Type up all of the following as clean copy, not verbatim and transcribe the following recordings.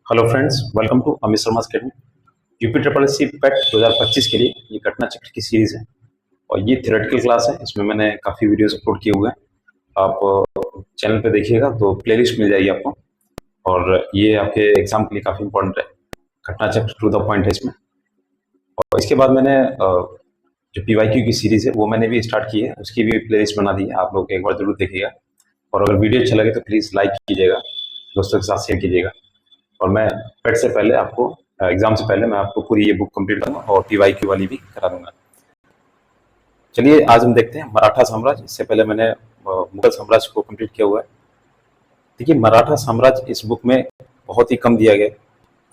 Hello friends, welcome to Amit Sharma academy. UP triple S C PET 2025 के लिए ये घटना चक्र की सीरीज है और ये थियोरेटिकल क्लास है। इसमें मैंने काफ़ी वीडियोस अपलोड किए हुए हैं। आप चैनल पे देखिएगा तो प्लेलिस्ट मिल जाएगी आपको। और ये आपके एग्जाम के लिए काफ़ी इंपॉर्टेंट है। घटना चक्र टू द पॉइंट है इसमें। और इसके बाद मैंने जो पीवाईक्यू की सीरीज है वो मैंने भी स्टार्ट की है, उसकी भी प्लेलिस्ट बना दी है। आप लोग एक बार जरूर देखिएगा और अगर वीडियो अच्छा लगे तो प्लीज़ लाइक कीजिएगा, दोस्तों के साथ शेयर कीजिएगा। और मैं पेट से पहले आपको एग्जाम से पहले मैं आपको पूरी ये बुक कंप्लीट करूंगा और पीवाईक्यू वाली भी करा दूंगा। चलिए आज हम देखते हैं मराठा साम्राज्य। इससे पहले मैंने मुगल साम्राज्य को कंप्लीट किया हुआ है। देखिए, मराठा साम्राज्य इस बुक में बहुत ही कम दिया गया,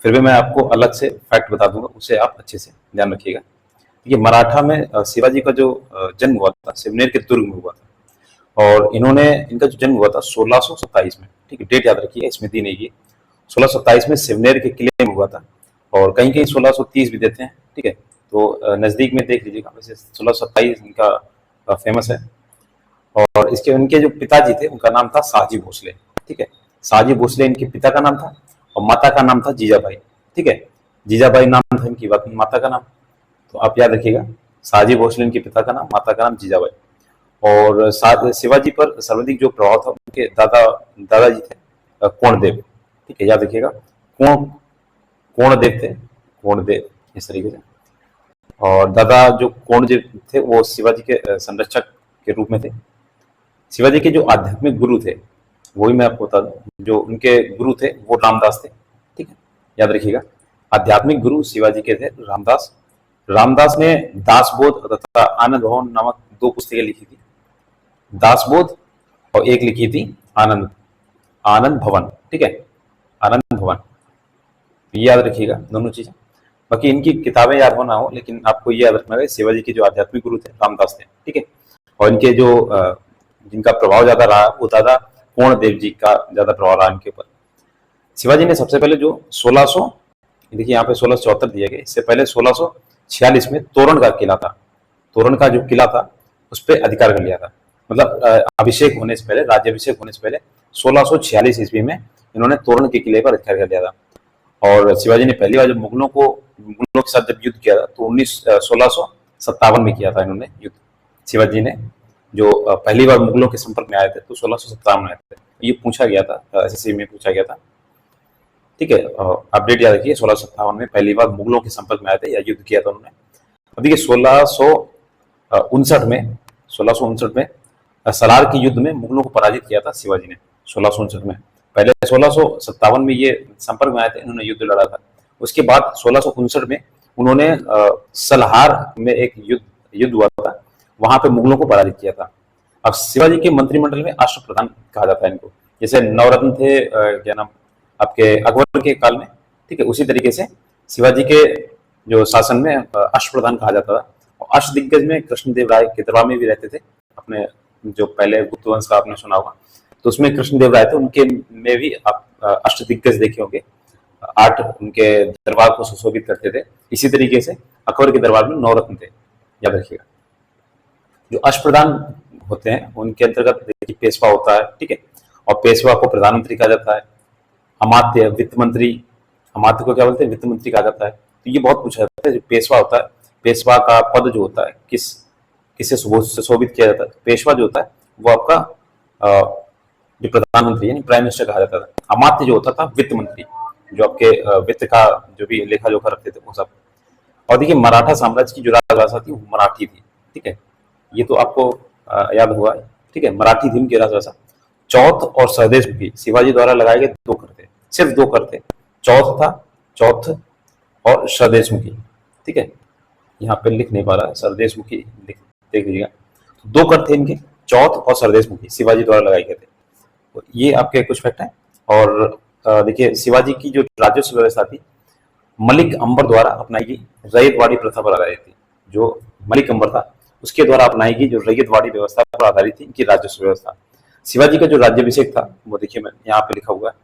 फिर भी मैं आपको अलग से फैक्ट बता दूंगा, उसे आप अच्छे से ध्यान रखिएगा। देखिए, मराठा में शिवाजी का जो जन्म हुआ था सिवनेर के दुर्ग में हुआ था और इनका जो जन्म हुआ था 1627 में। ठीक है, डेट याद रखिए, इसमें दी नहीं की। 1627 में सिवनेर के किले में हुआ था और कहीं कहीं 1630 भी देते हैं। ठीक है, तो नजदीक में देख लीजिएगा। वैसे 1627 इनका फेमस है। और इनके जो पिताजी थे उनका नाम था शाहजी भोसले। ठीक है, शाहजी भोसले इनके पिता का नाम था और माता का नाम था जीजाबाई। ठीक है, जीजाबाई नाम था इनकी माता का नाम, तो आप याद रखिएगा, शाहजी भोसले इनके पिता का नाम, माता का नाम जीजाबाई। और शिवाजी पर सर्वाधिक जो प्रभाव था उनके दादाजी थे कोणदेव। ठीक है, याद रखिएगा, कोणदेव थे, कोणदेव इस तरीके से। और दादा जो कोणदेव थे वो शिवाजी के संरक्षक के रूप में थे। शिवाजी के जो आध्यात्मिक गुरु थे वही मैं आपको बता दूं, जो उनके गुरु थे वो रामदास थे। ठीक है, याद रखिएगा, आध्यात्मिक गुरु शिवाजी के थे रामदास। रामदास ने दासबोध तथा आनंद भवन नामक दो पुस्तकें लिखी थी, दासबोध और एक लिखी थी आनंद आनंद भवन। ठीक है, आनंद भवन, ये याद रखिएगा दोनों चीजें। बाकी इनकी किताबें याद होना हो, लेकिन आपको ये याद रखना है शिवाजी के जो आध्यात्मिक गुरु थे रामदास थे। ठीक है, और इनके जो जिनका प्रभाव ज्यादा रहा वो दादा कोणदेव जी का ज्यादा प्रभाव रहा इनके ऊपर। शिवाजी ने सबसे पहले जो 1600, देखिए यहाँ पे 1674 दिया गया, इससे पहले 1646 में तोरण का किला था, तोरण का जो किला था उस पर अधिकार कर लिया था। मतलब अभिषेक होने से पहले, राज्याभिषेक होने से पहले 1646 ईस्वी में इन्होंने तोरण के किले पर अधिकार कर लिया था। और शिवाजी ने पहली बार जब मुगलों के साथ जब युद्ध किया था तो 1657 में किया था इन्होंने युद्ध। शिवाजी ने जो पहली बार मुगलों के संपर्क में आए थे तो 1657 में आए थे। ये पूछा गया था, एसएससी में पूछा गया था। ठीक है, अपडेट याद रखिए, 1657 में पहली बार मुगलों के संपर्क में आए थे या युद्ध किया था उन्होंने। अब देखिए 1659 में सलार के युद्ध में मुगलों को पराजित किया था शिवाजी ने 1659 में। पहले 1657 में ये संपर्क में आए थे, इन्होंने युद्ध लड़ा था। उसके बाद 1659 में उन्होंने सलहार में एक युद्ध हुआ था, वहां पे मुगलों को पराजित किया था। अब शिवाजी के मंत्रिमंडल में अष्टप्रधान कहा जाता है इनको, जैसे नवरत्न थे क्या नाम आपके अकबर के काल में। ठीक है, उसी तरीके से शिवाजी के जो शासन में अष्टप्रधान कहा जाता था। और अष्टदिग्गज में कृष्णदेव राय के दरबार में भी रहते थे। अपने जो पहले गुप्त वंश का आपने सुना होगा, तो उसमें कृष्णदेव राय थे, उनके में भी आप अष्टदिग्गज देखे होंगे, 8 उनके दरबार को सुशोभित करते थे। इसी तरीके से अकबर के दरबार में 9 रत्न थे, याद रखिएगा। जो अष्टप्रधान होते हैं उनके अंतर्गत देखिए पेशवा होता है। ठीक है, और पेशवा को प्रधानमंत्री कहा जाता है। अमात्य वित्त मंत्री, अमात्य को क्या बोलते हैं, वित्त मंत्री कहा जाता है। तो ये बहुत पूछा जाता है, जो पेशवा होता है, पेशवा का पद जो होता है किससे सुशोभित किया जाता है। पेशवा जो होता है वो आपका जो प्रधानमंत्री यानी प्राइम मिनिस्टर कहा जाता था। अमात्य जो होता था वित्त मंत्री, जो आपके वित्त का जो भी लेखा जोखा रखते थे वो सब। और देखिए मराठा साम्राज्य की जो राजभाषा थी वो मराठी थी। ठीक है, ये तो आपको याद हुआ है। ठीक है, मराठी थी उनकी राजभाषा। चौथ और सहदेशमुखी शिवाजी द्वारा लगाए गए 2 कर थे, सिर्फ 2 कर थे। चौथ और सहदेशमुखी। ठीक है, यहाँ पे लिख नहीं पा रहा है, सरदेशमुखी देख लीजिएगा। तो 2 कर थे इनके, चौथ और सरदेशमुखी शिवाजी द्वारा लगाए गए थे। तो ये आपके कुछ फैक्ट है। और देखिए शिवाजी की जो राजस्व व्यवस्था थी मलिक अंबर द्वारा अपनाई गई रैयतवाड़ी प्रथा पर आधारित थी। जो मलिक अंबर था उसके द्वारा अपनाई गई जो रैयतवाड़ी व्यवस्था पर आधारित थी इनकी राजस्व व्यवस्था। शिवाजी का जो राज्याभिषेक था वो देखिए मैं यहाँ पे लिखा हुआ है।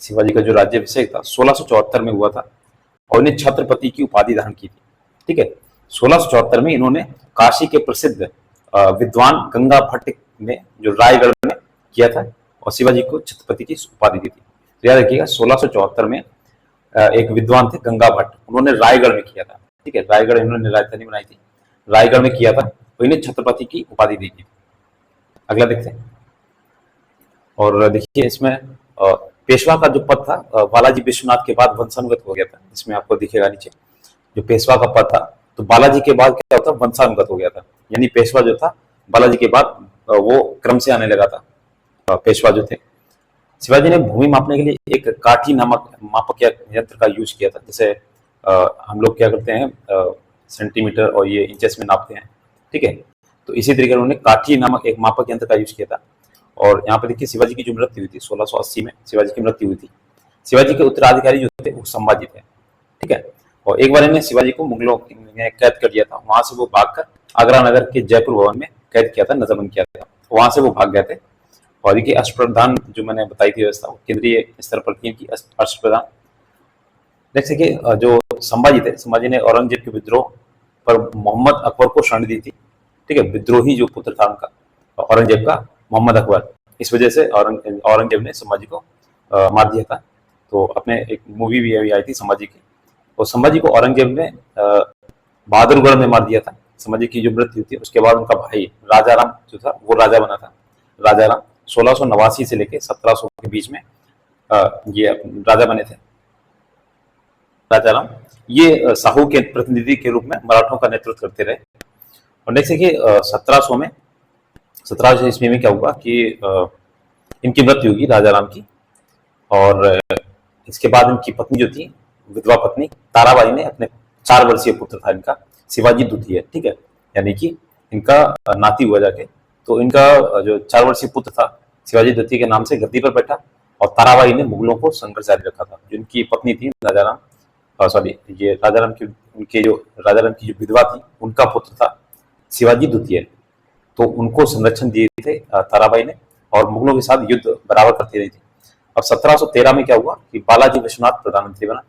शिवाजी का जो राज्याभिषेक था 1674 में हुआ था और इन्हें छत्रपति की उपाधि धारण की थी। ठीक है, 1674 में इन्होंने काशी के प्रसिद्ध विद्वान गंगा भट्ट ने जो रायगढ़ में किया था और शिवाजी को छत्रपति की उपाधि दी थी। तो याद रखिएगा 1674 में एक विद्वान थे गंगा भट्ट, उन्होंने रायगढ़ में किया था। ठीक है, रायगढ़ इन्होंने राजधानी बनाई थी, रायगढ़ में किया था, तो इन्हें छत्रपति की उपाधि दी थी। अगला देखते हैं। और देखिए इसमें पेशवा का जो पद था बालाजी विश्वनाथ के बाद वंशानुगत हो गया था। इसमें आपको दिखेगा नीचे जो पेशवा का पद था, तो बालाजी के बाद क्या होता, वंशानुगत हो गया था। यानी पेशवा जो था बालाजी के बाद वो क्रम से आने लगा था। पेशवा जो थे, शिवाजी ने भूमि मापने के लिए एक काठी नामक मापक यंत्र का यूज किया था। जैसे हम लोग क्या करते हैं, सेंटीमीटर और ये इंचेस में नापते हैं। ठीक है, तो इसी तरीके उन्होंने काठी नामक एक मापक यंत्र का यूज किया था। और यहाँ पे देखिए शिवाजी की जो मृत्यु हुई थी 1680 में शिवाजी की मृत्यु हुई थी। शिवाजी के उत्तराधिकारी जो थे वो संभाजी थे। ठीक है, और एक बार इन्हें शिवाजी को मुगलों ने कैद कर लिया था। वहां से वो भागकर आगरा नगर के जयपुर भवन में कैद किया था, नजरबंद किया था। वहां से वो भाग गए थे। और देखिए अष्टप्रधान जो मैंने बताई थी व्यवस्था, केंद्रीय स्तर पर की अष्टप्रधान। देख सके जो संभाजी थे, संभाजी ने औरंगजेब के विद्रोह पर मोहम्मद अकबर को शरण दी थी। ठीक है, विद्रोही जो पुत्र था उनका औरंगजेब का, मोहम्मद अकबर, इस वजह से औरंगजेब ने संभाजी को मार दिया था। तो अपने एक मूवी भी अभी आई थी संभाजी की, और संभाजी को औरंगजेब ने बहादुरगढ़ में मार दिया था। संभाजी की जो मृत्यु थी उसके बाद उनका भाई राजाराम जो था वो राजा बना था। राजाराम 1689 से लेकर 1700 के बीच में ये राजा बने थे। राजाराम ये साहू के प्रतिनिधि के रूप में मराठों का नेतृत्व करते रहे। और नेक्स्ट देखिए 1700 में 1700 ईस्वी में क्या हुआ कि इनकी मृत्यु होगी राजाराम की। और इसके बाद इनकी पत्नी जो थी, विधवा पत्नी ताराबाई ने अपने 4 वर्षीय पुत्र था इनका शिवाजी द्वितीय, ठीक है, यानी कि इनका नाती हुआ जाके, तो इनका जो 4 वर्षीय पुत्र था शिवाजी द्वितीय के नाम से गद्दी पर बैठा। और ताराबाई ने मुगलों को संघर्ष जारी रखा था। जो इनकी पत्नी थी राजाराम, सॉरी ये राजाराम की, उनके जो राजाराम की जो विधवा थी उनका पुत्र था शिवाजी द्वितीय, तो उनको संरक्षण दिए थे ताराबाई ने, और मुगलों के साथ युद्ध बराबर करती रही थी। अब 1713 में क्या हुआ कि बालाजी विश्वनाथ प्रधानमंत्री बना।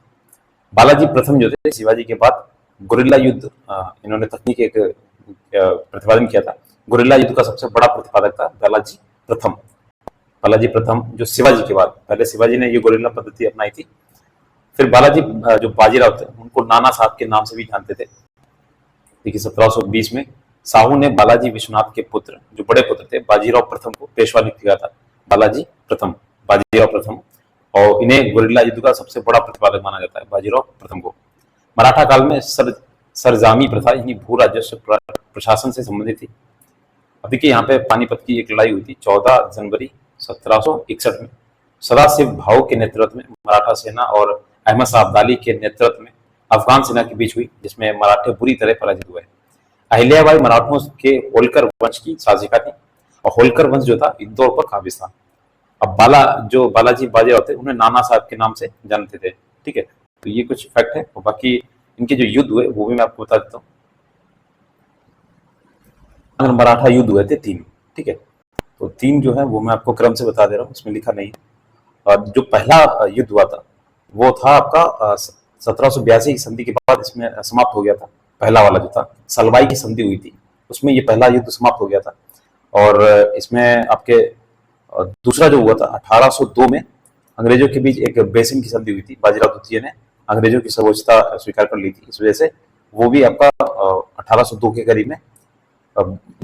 बालाजी प्रथम जो थे शिवाजी के बाद गुरिल्ला युद्ध, इन्होंने तकनीक एक प्रतिपादन किया था। गुरिल्ला युद्ध का सबसे बड़ा प्रतिपादक था बालाजी प्रथम। बालाजी प्रथम जो शिवाजी के बाद, पहले शिवाजी ने ये गुरिल्ला पद्धति अपनाई थी। फिर बालाजी जो बाजीराव थे उनको नाना साहब के नाम से भी जानते थे। देखिए 1720 में साहू ने बालाजी विश्वनाथ के पुत्र, जो बड़े पुत्र थे, बाजीराव प्रथम को पेशवा नियुक्त किया था। बालाजी प्रथम, बाजीराव प्रथम, और इन्हें गुरिल्ला युद्ध का सबसे बड़ा प्रतिपादक माना जाता है, बाजीराव प्रथम को। मराठा काल में सरजामी प्रथा यानी भू राजस्व प्रशासन से संबंधित थी। अब देखिए यहाँ पे पानीपत की एक लड़ाई हुई थी 14 जनवरी 1761 में। सदाशिव भाऊ के नेतृत्व में मराठा सेना और अहमद शाह अब्दाली के नेतृत्व में अफगान सेना के बीच हुई, जिसमें मराठे बुरी तरह पराजित हुए। अहिल्याबाई मराठों के होलकर वंश की शासिका थी, और होलकर वंश जो था इंदौर पर काबिज था। अब जो बालाजी बाजीराव थे उन्हें नाना साहब के नाम से जानते थे। ठीक है, तो ये कुछ फैक्ट है। और बाकी इनके जो युद्ध हुए वो भी मैं आपको बता देता हूँ। मराठा युद्ध हुए थे 3। ठीक है, तो 3 जो है वो मैं आपको क्रम से बता दे रहा हूँ, इसमें लिखा नहीं है। और जो पहला युद्ध हुआ था वो था आपका 1782 की संधि के बाद इसमें समाप्त हो गया था। पहला वाला जो था सलवाई की संधि हुई थी, उसमें ये पहला युद्ध समाप्त हो गया था। और इसमें आपके दूसरा जो हुआ था 1802 में अंग्रेजों के बीच एक बेसिन की संधि हुई थी। बाजीराव द्वितीय ने अंग्रेजों की सर्वोच्चता स्वीकार कर ली थी, इस वजह से वो भी आपका 1802 के करीब में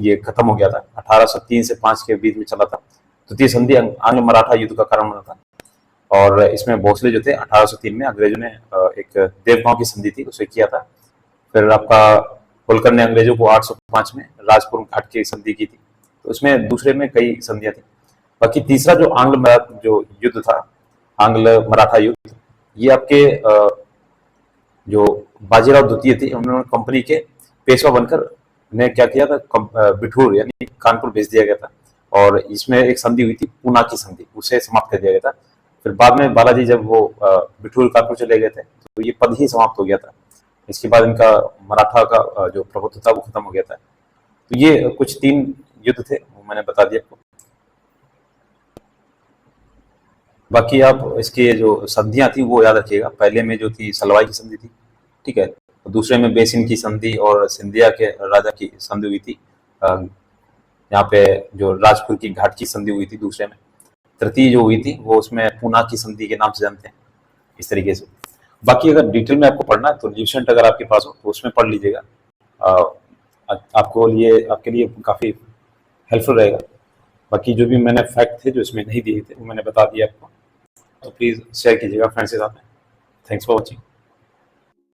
ये खत्म हो गया था। 1803 से 5 के बीच में चला था। द्वितीय संधि आंग्ल मराठा युद्ध का कारण बना था। और इसमें भोसले जो थे 1803 में अंग्रेजों ने एक देवगांव की संधि थी उसे किया था। फिर आपका होलकर ने अंग्रेजों को 805 में राजपुर घाट की संधि की थी। तो उसमें दूसरे में कई संधियां थी। बाकी तीसरा जो जो युद्ध था, आंग्ल मराठा युद्ध, ये आपके जो बाजीराव द्वितीय थे उन्होंने कंपनी के पेशवा बनकर ने क्या किया था, बिठूर यानी कानपुर भेज दिया गया था। और इसमें एक संधि हुई थी पूना की संधि, उसे समाप्त कर दिया गया था। फिर बाद में बालाजी जब वो बिठूर कानपुर चले गए थे तो ये पद ही समाप्त हो गया था। इसके बाद इनका मराठा का जो प्रभुत्व था वो खत्म हो गया था। तो ये कुछ 3 युद्ध थे, वो मैंने बता दिया आपको। बाकी आप इसके जो संधियां थी वो याद रखिएगा। पहले में जो थी सलवाई की संधि थी, ठीक है, दूसरे में बेसिन की संधि और सिंधिया के राजा की संधि हुई थी। यहाँ पे जो राजपुर की घाट की संधि हुई थी दूसरे में। तृतीय जो हुई थी वो उसमें पूना की संधि के नाम से जानते हैं, इस तरीके से। बाकी अगर डिटेल में आपको पढ़ना है तो ल्यूसेंट अगर आपके पास हो तो उसमें पढ़ लीजिएगा। आपके लिए काफ़ी हेल्पफुल रहेगा। बाकी जो भी मैंने फैक्ट थे जो इसमें नहीं दिए थे वो मैंने बता दिया आपको, तो प्लीज़ शेयर कीजिएगा फ्रेंड्स के साथ में। Thanks for watching.